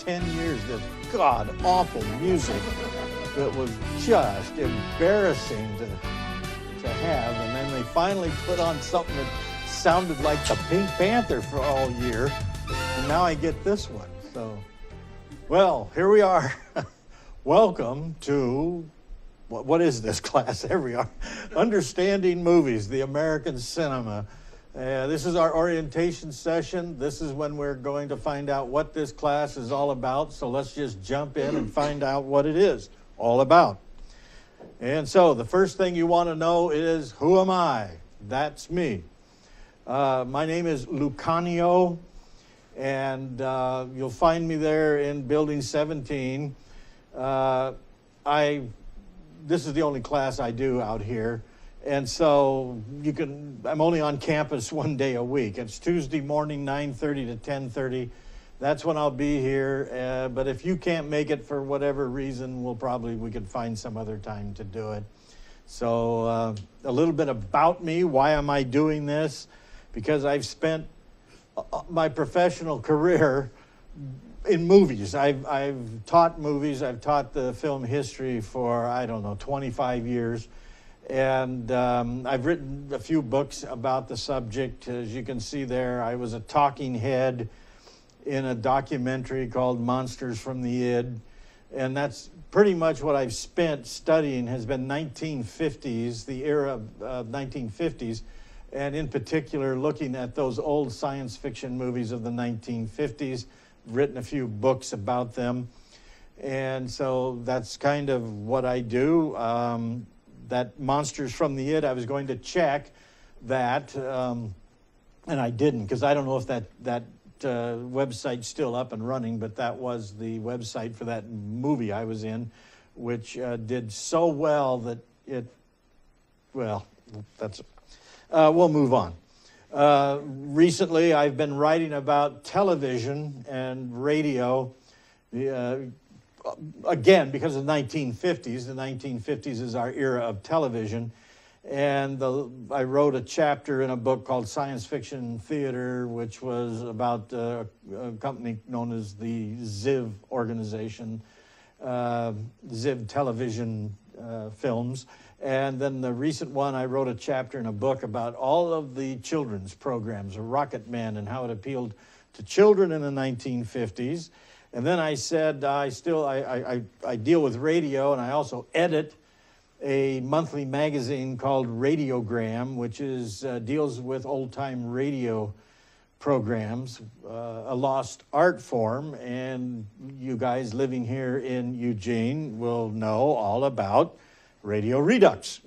10 years, this god-awful music that was just embarrassing to have. And then they finally put on something that sounded like the Pink Panther for all year. And now I get this one. So, well, here we are. Welcome to, what is this class? There we are. Understanding Movies, the American Cinema. This is our orientation session. This is when we're going to find out what this class is all about. So let's just jump in and find out what it is all about. And so the first thing you want to know is, who am I? That's me. My name is Lucanio, and you'll find me there in Building 17. This is the only class I do out here. And so I'm only on campus one day a week. It's Tuesday morning, 9:30 to 10:30. That's when I'll be here. But if you can't make it for whatever reason, we could find some other time to do it. So a little bit about me. Why am I doing this? Because I've spent my professional career in movies. I've taught movies. I've taught the film history for, 25 years. And I've written a few books about the subject. As you can see there, I was a talking head in a documentary called Monsters from the Id. And that's pretty much what I've spent studying, has been 1950s, the era of 1950s, and in particular looking at those old science fiction movies of the 1950s, written a few books about them. And so that's kind of what I do. That Monsters from the Id, I was going to check that, and I didn't, because I don't know if that website's still up and running, but that was the website for that movie I was in, which did so well that we'll move on. Recently, I've been writing about television and radio, again, because of the 1950s. The 1950s is our era of television. And I wrote a chapter in a book called Science Fiction Theater, which was about a company known as the ZIV organization, ZIV Television Films. And then the recent one, I wrote a chapter in a book about all of the children's programs, Rocket Man, and how it appealed to children in the 1950s. And then I said, I deal with radio, and I also edit a monthly magazine called Radiogram, which deals with old-time radio programs, a lost art form. And you guys living here in Eugene will know all about Radio Redux.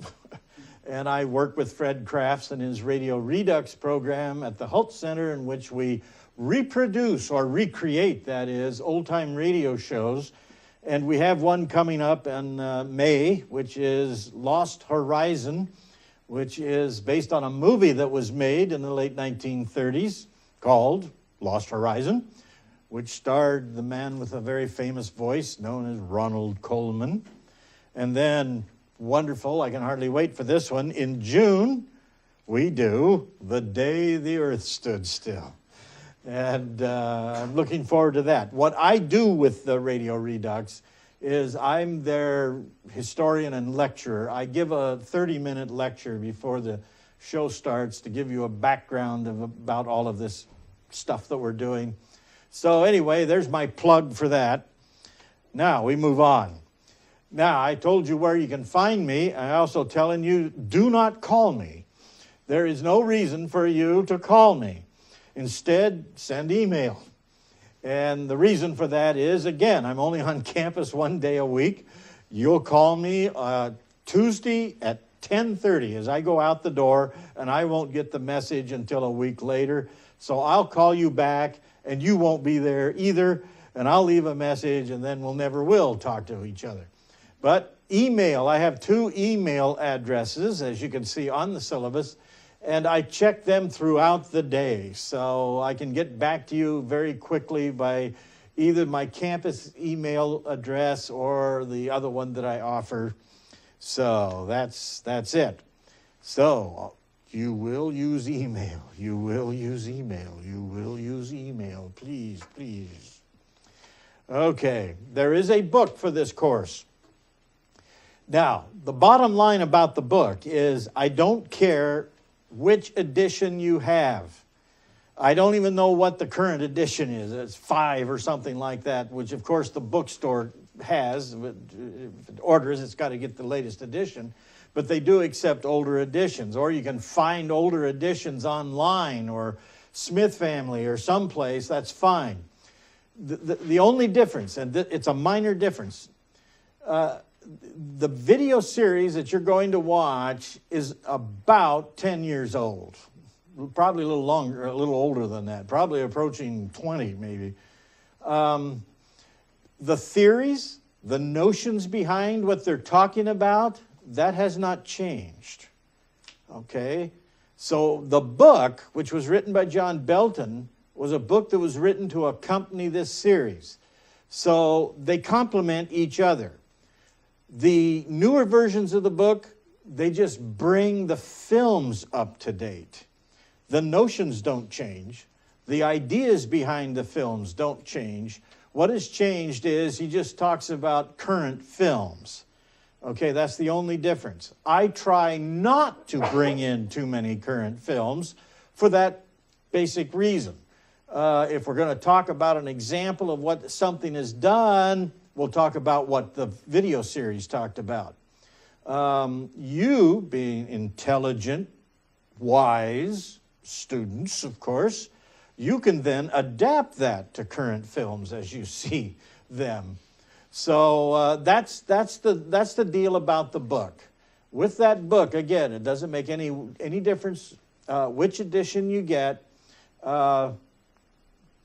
And I work with Fred Crafts and his Radio Redux program at the Hult Center, in which we reproduce, or recreate, that is, old-time radio shows. And we have one coming up in May, which is Lost Horizon, which is based on a movie that was made in the late 1930s called Lost Horizon, which starred the man with a very famous voice known as Ronald Colman. And then, wonderful, I can hardly wait for this one, in June, we do The Day the Earth Stood Still. And I'm looking forward to that. What I do with the Radio Redux is I'm their historian and lecturer. I give a 30-minute lecture before the show starts to give you a background about all of this stuff that we're doing. So anyway, there's my plug for that. Now we move on. Now, I told you where you can find me. I'm also telling you, do not call me. There is no reason for you to call me. Instead, send email. And the reason for that is, again, I'm only on campus one day a week. You'll call me Tuesday at 10:30 as I go out the door, and I won't get the message until a week later. So I'll call you back, and you won't be there either, and I'll leave a message, and then we'll never will talk to each other. But email, I have 2 email addresses, as you can see on the syllabus, and I check them throughout the day. So I can get back to you very quickly by either my campus email address or the other one that I offer. So that's it. So you will use email. You will use email. You will use email. Please, please. Okay, there is a book for this course. Now, the bottom line about the book is I don't care which edition you have. I don't even know what the current edition is. It's 5 or something like that, which of course the bookstore has. If it orders, it's got to get the latest edition. But they do accept older editions, or you can find older editions online or Smith Family or someplace, that's fine. The only difference, and it's a minor difference, the video series that you're going to watch is about 10 years old. Probably a little longer, a little older than that, probably approaching 20 maybe. The theories, the notions behind what they're talking about, that has not changed, okay? So the book, which was written by John Belton, was a book that was written to accompany this series. So they complement each other. The newer versions of the book, they just bring the films up to date. The notions don't change. The ideas behind the films don't change. What has changed is he just talks about current films. Okay, that's the only difference. I try not to bring in too many current films for that basic reason. If we're going to talk about an example of what something is done, we'll talk about what the video series talked about. You, being intelligent, wise students, of course, you can then adapt that to current films as you see them. So that's the deal about the book. With that book, again, it doesn't make any difference which edition you get.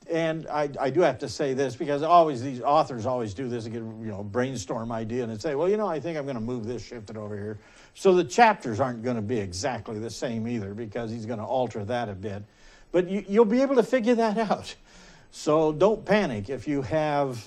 And I do have to say this, because always these authors always do this, and get, brainstorm idea and say, well, I think I'm going to move this, shift it over here. So the chapters aren't going to be exactly the same either, because he's going to alter that a bit. But you'll be able to figure that out. So don't panic if you have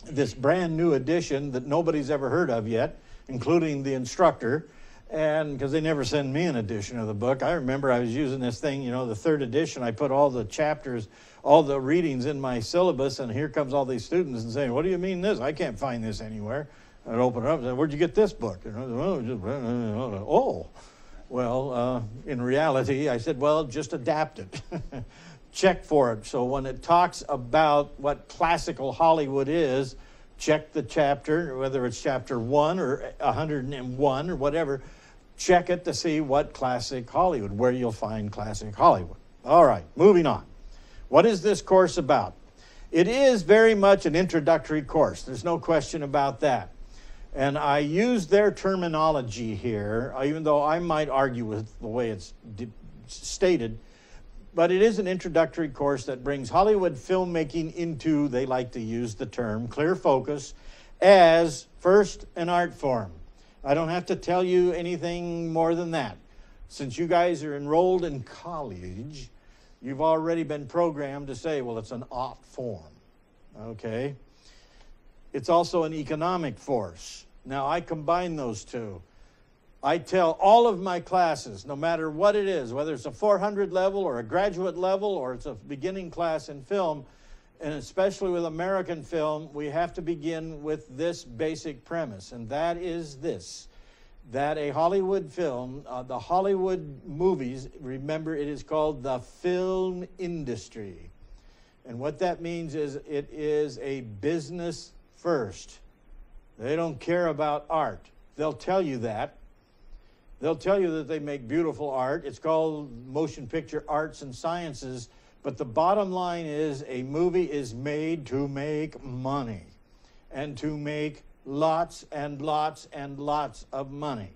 this brand new edition that nobody's ever heard of yet, including the instructor, and because they never send me an edition of the book. I remember I was using this thing, the 3rd edition. I put all the chapters, all the readings in my syllabus, and here comes all these students and saying, what do you mean this? I can't find this anywhere. I'd open it up and say, where'd you get this book? Oh, well, in reality, I said, well, just adapt it. Check for it. So when it talks about what classical Hollywood is, check the chapter, whether it's chapter 1 or 101 or whatever, check it to see what classic Hollywood, where you'll find classic Hollywood. All right, moving on. What is this course about? It is very much an introductory course. There's no question about that. And I use their terminology here, even though I might argue with the way it's stated. But it is an introductory course that brings Hollywood filmmaking into, they like to use the term, clear focus, as first an art form. I don't have to tell you anything more than that. Since you guys are enrolled in college, you've already been programmed to say, well, it's an art form, okay? It's also an economic force. Now, I combine those two. I tell all of my classes, no matter what it is, whether it's a 400 level or a graduate level or it's a beginning class in film, and especially with American film, we have to begin with this basic premise, and that is this, that a Hollywood film, the Hollywood movies, remember it is called the film industry. And what that means is it is a business first. They don't care about art. They'll tell you that. They'll tell you that they make beautiful art. It's called motion picture arts and sciences. But the bottom line is a movie is made to make money and to make lots and lots and lots of money.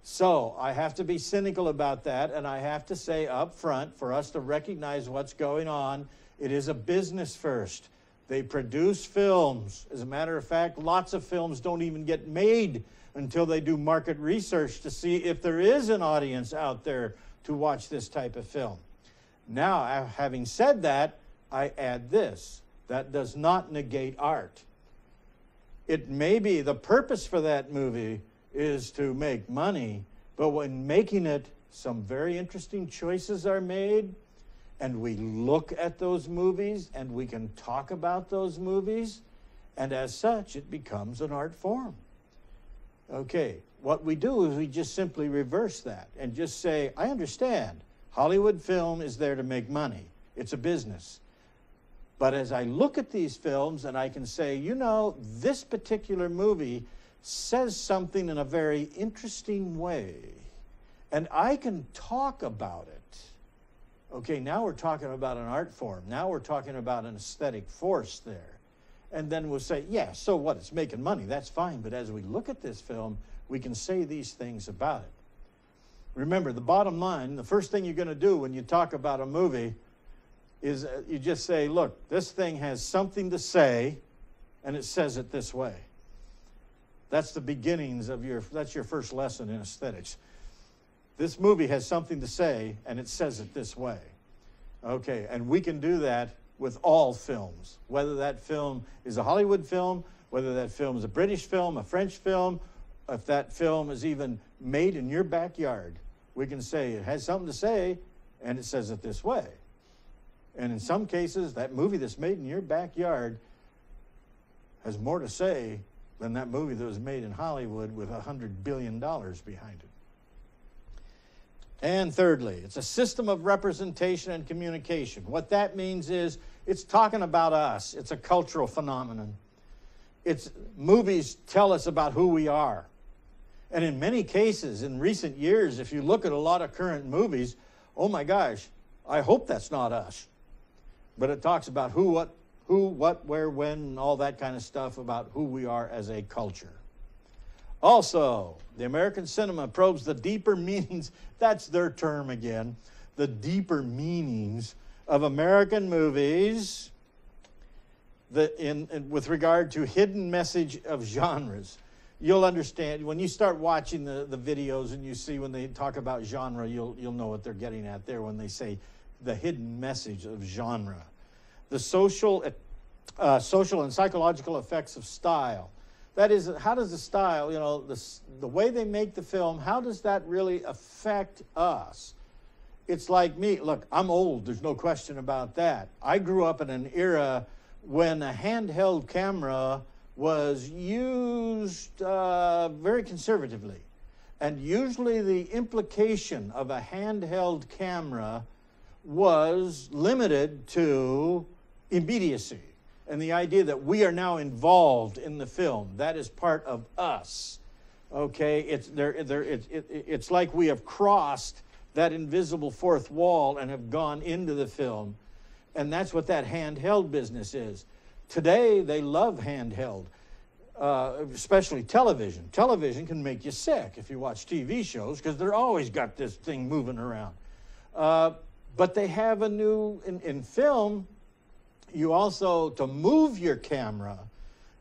So I have to be cynical about that, and I have to say up front, for us to recognize what's going on, it is a business first. They produce films. As a matter of fact, lots of films don't even get made until they do market research to see if there is an audience out there to watch this type of film. Now, having said that, I add this. That does not negate art. It may be the purpose for that movie is to make money, but when making it, some very interesting choices are made, and we look at those movies, and we can talk about those movies, and as such, it becomes an art form. Okay, what we do is we just simply reverse that and just say, I understand, Hollywood film is there to make money. It's a business. But as I look at these films and I can say, you know, this particular movie says something in a very interesting way, and I can talk about it. Okay, now we're talking about an art form. Now we're talking about an aesthetic force there. And then we'll say, yeah, so what? It's making money. That's fine. But as we look at this film, we can say these things about it. Remember, the bottom line, the first thing you're going to do when you talk about a movie is you just say, look, this thing has something to say, and it says it this way. That's the beginnings of that's your first lesson in aesthetics. This movie has something to say, and it says it this way. Okay, and we can do that with all films, whether that film is a Hollywood film, whether that film is a British film, a French film, if that film is even made in your backyard. We can say it has something to say, and it says it this way. And in some cases, that movie that's made in your backyard has more to say than that movie that was made in Hollywood with $100 billion behind it. And thirdly, it's a system of representation and communication. What that means is it's talking about us. It's a cultural phenomenon. Movies tell us about who we are. And in many cases, in recent years, if you look at a lot of current movies, oh my gosh, I hope that's not us. But it talks about who, what, where, when, and all that kind of stuff about who we are as a culture. Also, the American cinema probes the deeper meanings, that's their term again, the deeper meanings of American movies with regard to hidden message of genres. You'll understand, when you start watching the videos and you see when they talk about genre, you'll know what they're getting at there when they say the hidden message of genre. The social and psychological effects of style. That is, how does the style, the way they make the film, how does that really affect us? It's like me. Look, I'm old. There's no question about that. I grew up in an era when a handheld camera was used very conservatively. And usually the implication of a handheld camera was limited to immediacy. And the idea that we are now involved in the film, that is part of us. Okay, it's like we have crossed that invisible fourth wall and have gone into the film. And that's what that handheld business is. Today, they love handheld, especially television. Television can make you sick if you watch TV shows because they're always got this thing moving around. But they have a new, in film, you also, to move your camera,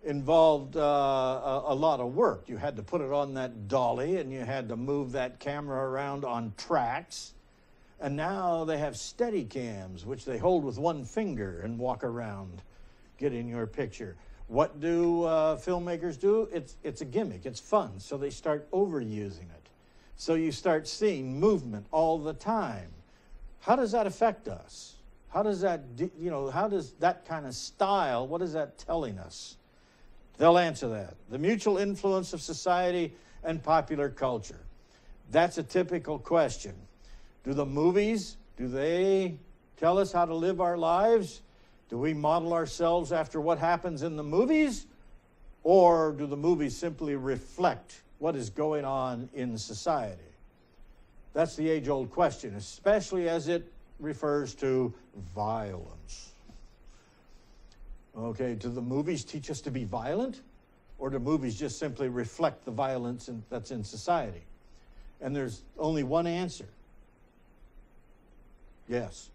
involved a lot of work. You had to put it on that dolly, and you had to move that camera around on tracks. And now they have steady cams, which they hold with one finger and walk around, getting your picture. What do filmmakers do? It's a gimmick. It's fun. So they start overusing it. So you start seeing movement all the time. How does that affect us? How does that, how does that kind of style, what is that telling us? They'll answer that. The mutual influence of society and popular culture. That's a typical question. Do the movies, do they tell us how to live our lives? Do we model ourselves after what happens in the movies? Or do the movies simply reflect what is going on in society? That's the age-old question, especially as it refers to violence. Okay, do the movies teach us to be violent? Or do movies just simply reflect the violence that's in society? And there's only one answer. Yes.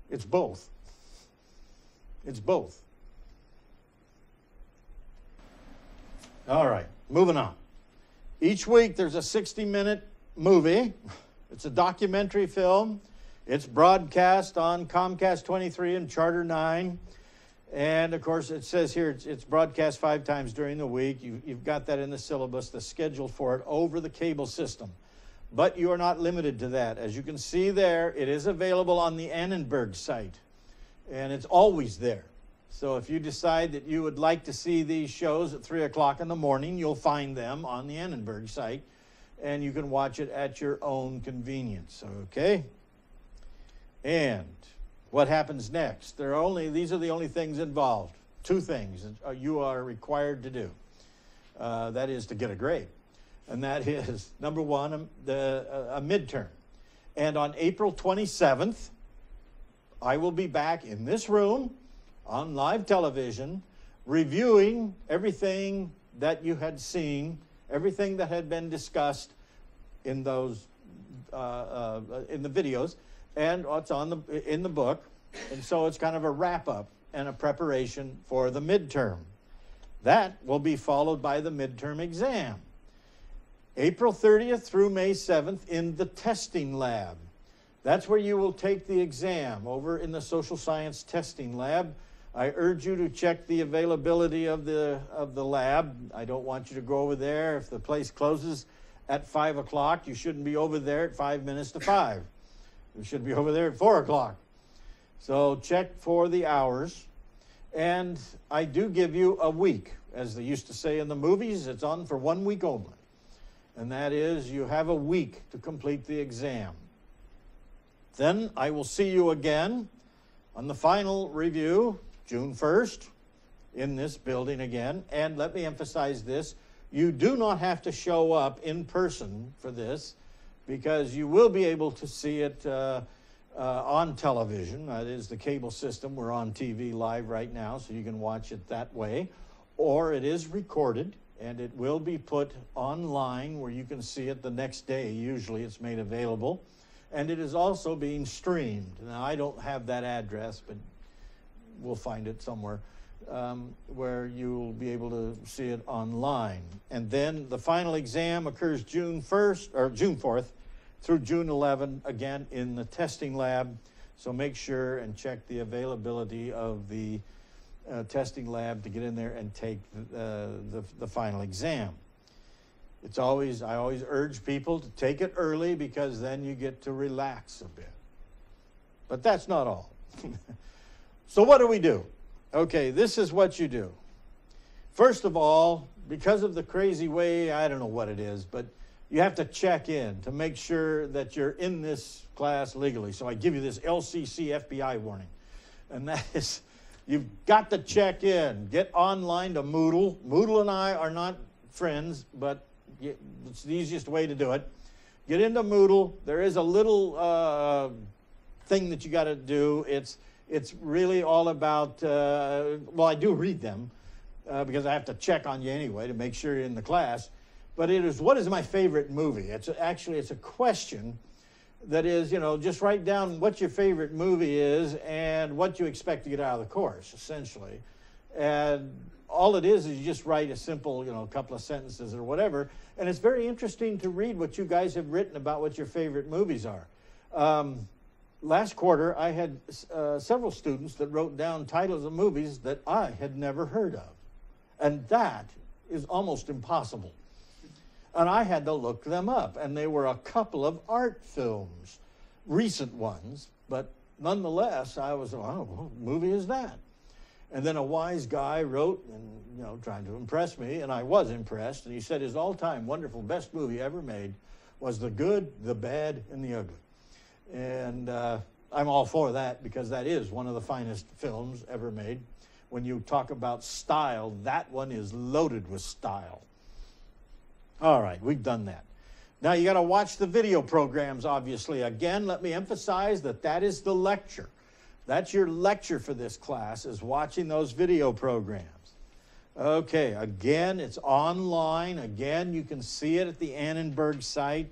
It's both. It's both. All right, moving on. Each week there's a 60-minute movie. It's a documentary film. It's broadcast on Comcast 23 and Charter 9. And, of course, it says here it's broadcast 5 times during the week. You've got that in the syllabus, the schedule for it over the cable system. But you are not limited to that. As you can see there, it is available on the Annenberg site, and it's always there. So if you decide that you would like to see these shows at 3 o'clock in the morning, you'll find them on the Annenberg site, and you can watch it at your own convenience, okay? And what happens next? These are the only things involved. 2 things you are required to do. That is to get a grade. And that is, number 1, a midterm. And on April 27th, I will be back in this room on live television reviewing everything that you had seen, everything that had been discussed in those in the videos, and what's in the book. And so it's kind of a wrap-up and a preparation for the midterm. That will be followed by the midterm exam. April 30th through May 7th in the testing lab. That's where you will take the exam, over in the social science testing lab. I urge you to check the availability of the lab. I don't want you to go over there. If the place closes at 5 o'clock, you shouldn't be over there at 5 minutes to 5. You should be over there at 4 o'clock. So check for the hours. And I do give you a week. As they used to say in the movies, it's on for 1 week only. And that is, you have a week to complete the exam. Then I will see you again on the final review, June 1st, in this building again. And let me emphasize this, you do not have to show up in person for this, because you will be able to see it on television. That is the cable system. We're on TV live right now, so you can watch it that way. Or it is recorded, and it will be put online where you can see it the next day. Usually it's made available. And it is also being streamed. Now, I don't have that address, but we'll find it somewhere where you'll be able to see it online. And then the final exam occurs June 1st, or June 4th, through June 11, again in the testing lab. So make sure and check the availability of the testing lab to get in there and take the final exam. I always urge people to take it early, because then you get to relax a bit. But that's not all. So what do we do? Okay, this is what you do. First of all, because of the crazy way, I don't know what it is, but you have to check in to make sure that you're in this class legally. So I give you this LCC FBI warning. And that is, you've got to check in. Get online to Moodle. Moodle and I are not friends, but it's the easiest way to do it. Get into Moodle. There is a little thing that you got to do. It's really all about, well, I do read them because I have to check on you anyway to make sure you're in the class. But it is, what is my favorite movie? It's a question that is, just write down what your favorite movie is and what you expect to get out of the course, essentially. And all it is you just write a simple, couple of sentences or whatever. And it's very interesting to read what you guys have written about what your favorite movies are. Last quarter, I had several students that wrote down titles of movies that I had never heard of. And that is almost impossible. And I had to look them up. And they were a couple of art films, recent ones. But nonetheless, I was, oh, what movie is that? And then a wise guy wrote, and trying to impress me, and I was impressed. And he said his all-time wonderful best movie ever made was The Good, the Bad, and the Ugly. And I'm all for that, because that is one of the finest films ever made. When you talk about style, that one is loaded with style. All right, we've done that. Now you got to watch the video programs, obviously. Again, let me emphasize that is the lecture. That's your lecture for this class, is watching those video programs. Okay, again, it's online. Again, you can see it at the Annenberg site.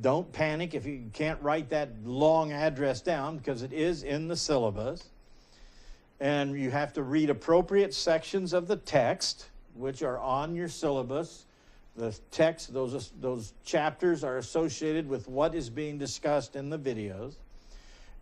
Don't panic if you can't write that long address down, because it is in the syllabus. And you have to read appropriate sections of the text, which are on your syllabus. The text, those chapters are associated with what is being discussed in the videos.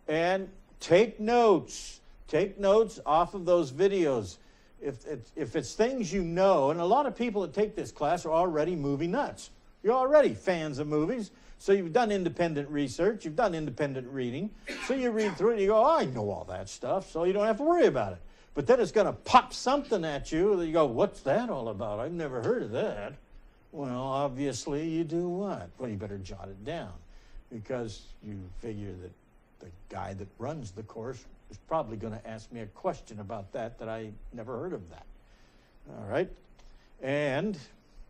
And take notes. Take notes off of those videos. If it's things and a lot of people that take this class are already movie nuts. You're already fans of movies. So you've done independent research. You've done independent reading. So you read through it and you go, oh, I know all that stuff, so you don't have to worry about it. But then it's going to pop something at you that you go, what's that all about? I've never heard of that. Well, obviously you do what? Well, you better jot it down because you figure that the guy that runs the course is probably going to ask me a question about that I never heard of that. All right? And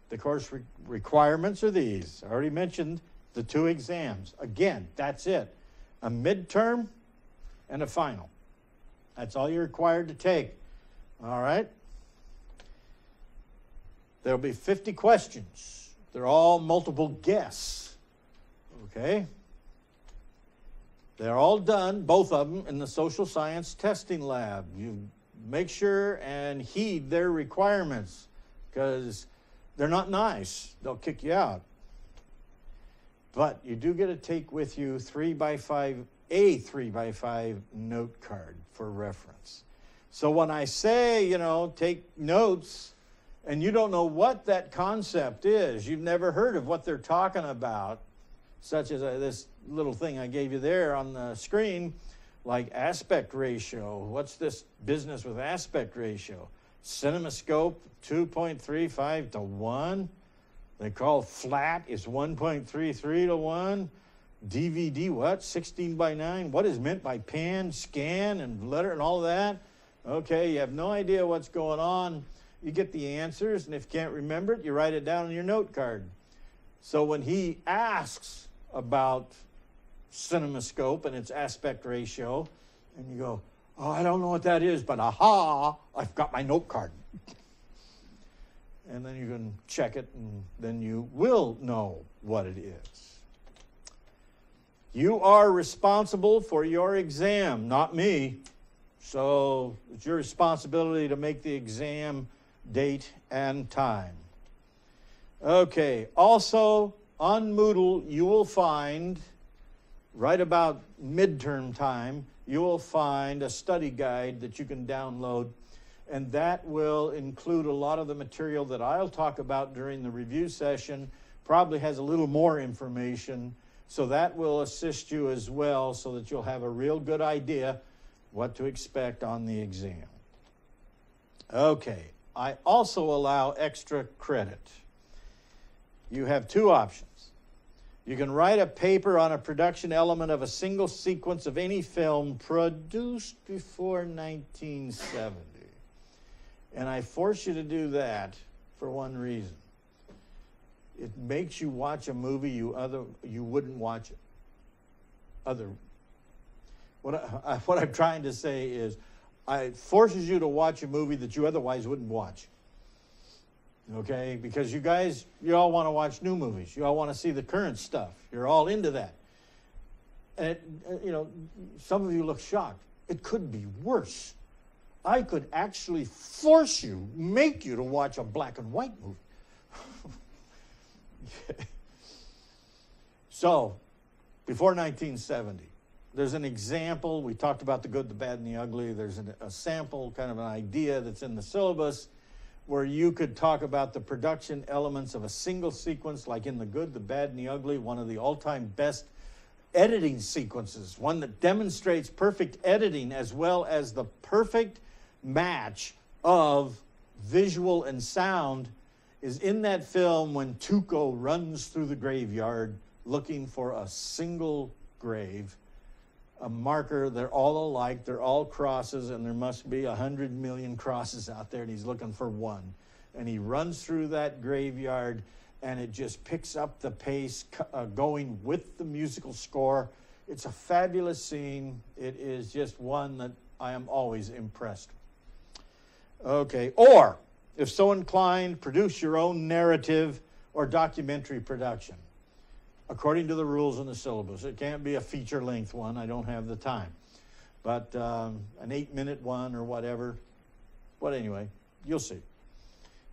the course requirements are these. I already mentioned the 2 exams. Again, that's it. A midterm and a final. That's all you're required to take. All right? There'll be 50 questions. They're all multiple guess. Okay? They're all done, both of them, in the social science testing lab. You make sure and heed their requirements because they're not nice. They'll kick you out. But you do get to take with you a 3x5 note card for reference. So when I say, take notes, and you don't know what that concept is, you've never heard of what they're talking about, such as this little thing I gave you there on the screen, like aspect ratio. What's this business with aspect ratio? CinemaScope 2.35 to 1. They call flat is 1.33 to 1. DVD, what? 16 by 9. What is meant by pan, scan, and letter and all of that? Okay, you have no idea what's going on. You get the answers, and if you can't remember it, you write it down on your note card. So when he asks about CinemaScope and its aspect ratio, and you go, oh, I don't know what that is, but aha, I've got my note card. And then you can check it, and then you will know what it is. You are responsible for your exam, not me. So it's your responsibility to make the exam date and time. Okay, also on Moodle you will find, right about midterm time, you will find a study guide that you can download, and that will include a lot of the material that I'll talk about during the review session. Probably has a little more information, so that will assist you as well so that you'll have a real good idea what to expect on the exam. Okay, I also allow extra credit. You have 2 options. You can write a paper on a production element of a single sequence of any film produced before 1970. And I force you to do that for one reason. It makes you watch a movie you wouldn't watch What I'm trying to say is, it forces you to watch a movie that you otherwise wouldn't watch. Okay? Because you all want to watch new movies. You all want to see the current stuff. You're all into that. And, some of you look shocked. It could be worse. I could actually make you to watch a black and white movie. So, before 1970, there's an example. We talked about the good, the bad, and the ugly. There's a sample, kind of an idea that's in the syllabus where you could talk about the production elements of a single sequence, like in The Good, the Bad, and the Ugly, one of the all-time best editing sequences, one that demonstrates perfect editing as well as the perfect match of visual and sound, is in that film when Tuco runs through the graveyard looking for a single grave, a marker. They're all alike, they're all crosses, and there must be 100 million crosses out there, and he's looking for one. And he runs through that graveyard, and it just picks up the pace going with the musical score. It's a fabulous scene. It is just one that I am always impressed with. Okay, or if so inclined, produce your own narrative or documentary production according to the rules in the syllabus. It can't be a feature-length one. I don't have the time. But an 8-minute one or whatever. But anyway, you'll see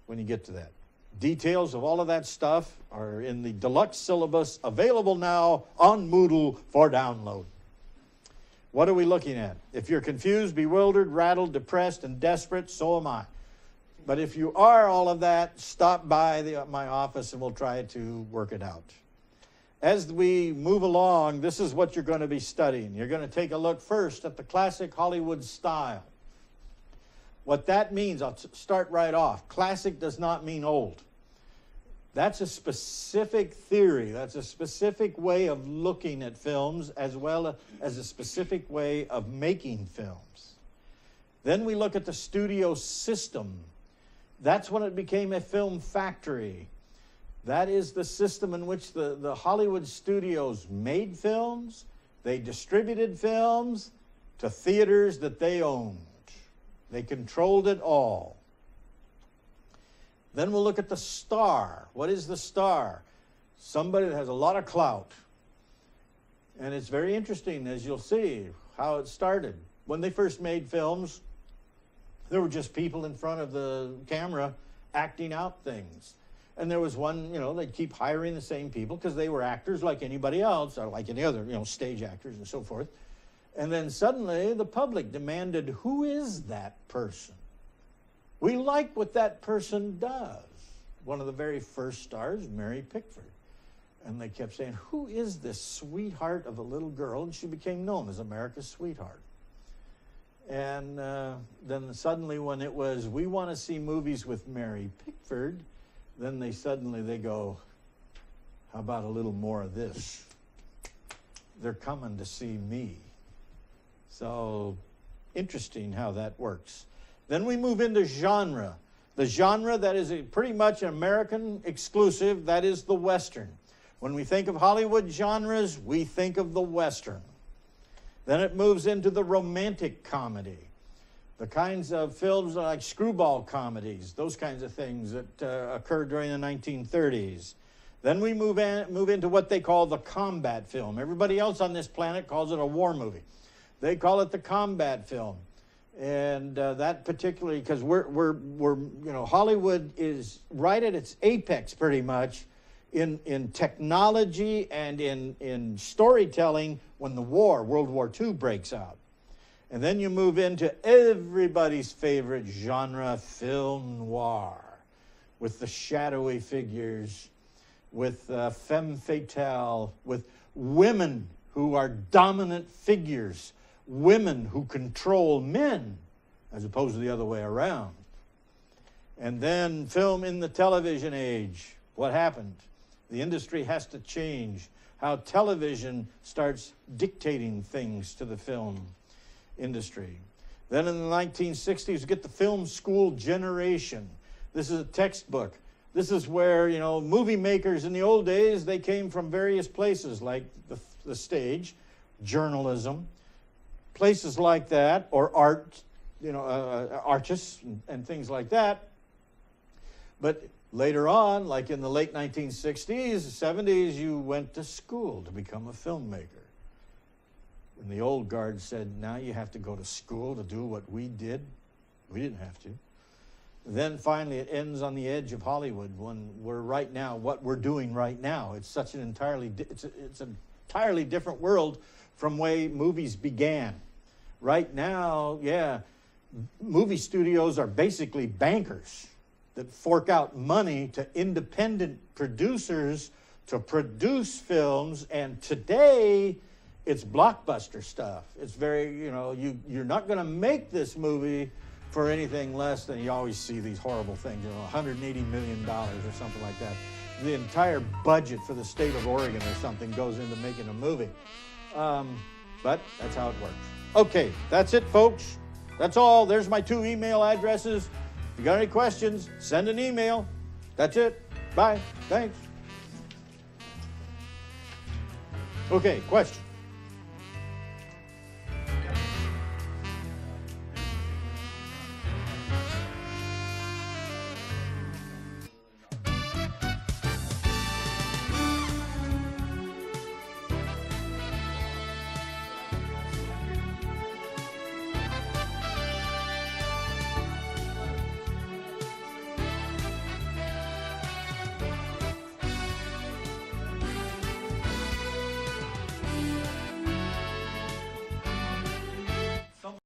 when you get to that. Details of all of that stuff are in the deluxe syllabus, available now on Moodle for download. What are we looking at? If you're confused, bewildered, rattled, depressed, and desperate, so am I. But if you are all of that, stop by my office and we'll try to work it out. As we move along, this is what you're going to be studying. You're going to take a look first at the classic Hollywood style. What that means, I'll start right off. Classic does not mean old. That's a specific theory. That's a specific way of looking at films as well as a specific way of making films. Then we look at the studio system. That's when it became a film factory. That is the system in which the Hollywood studios made films, they distributed films to theaters that they owned. They controlled it all. Then we'll look at the star. What is the star? Somebody that has a lot of clout. And it's very interesting, as you'll see, how it started. When they first made films, there were just people in front of the camera acting out things. And there was one, they'd keep hiring the same people because they were actors like anybody else, or like any other, stage actors and so forth. And then suddenly the public demanded, who is that person? We like what that person does. One of the very first stars, Mary Pickford. And they kept saying, who is this sweetheart of a little girl? And she became known as America's sweetheart. And then suddenly when it was, we want to see movies with Mary Pickford, then they go, how about a little more of this? They're coming to see me. So interesting how that works. Then we move into genre. The genre that is pretty much an American exclusive, that is the Western. When we think of Hollywood genres, we think of the Western. Then it moves into the romantic comedy. The kinds of films like screwball comedies, those kinds of things that occurred during the 1930s. Then we move into what they call the combat film. Everybody else on this planet calls it a war movie. They call it the combat film. And that particularly, because Hollywood is right at its apex pretty much in technology and in storytelling when the war, World War II, breaks out. And then you move into everybody's favorite genre, film noir, with the shadowy figures, with femme fatale, with women who are dominant figures, women who control men, as opposed to the other way around. And then film in the television age. What happened? The industry has to change. How television starts dictating things to the film industry. Then in the 1960s, you get the film school generation. This is a textbook. This is where, movie makers in the old days, they came from various places like the stage, journalism, places like that, or art, artists and things like that. But later on, like in the late 1960s, 70s, you went to school to become a filmmaker. And the old guard said, now you have to go to school to do what we did. We didn't have to. Then finally it ends on the edge of Hollywood when we're right now, what we're doing right now. It's such an entirely different world from way movies began. Right now, movie studios are basically bankers that fork out money to independent producers to produce films, and today it's blockbuster stuff. It's very, you're not going to make this movie for anything less than, you always see these horrible things, $180 million or something like that. The entire budget for the state of Oregon or something goes into making a movie. But that's how it works. Okay, that's it, folks. That's all. There's my 2 email addresses. If you got any questions, send an email. That's it. Bye. Thanks. Okay, question.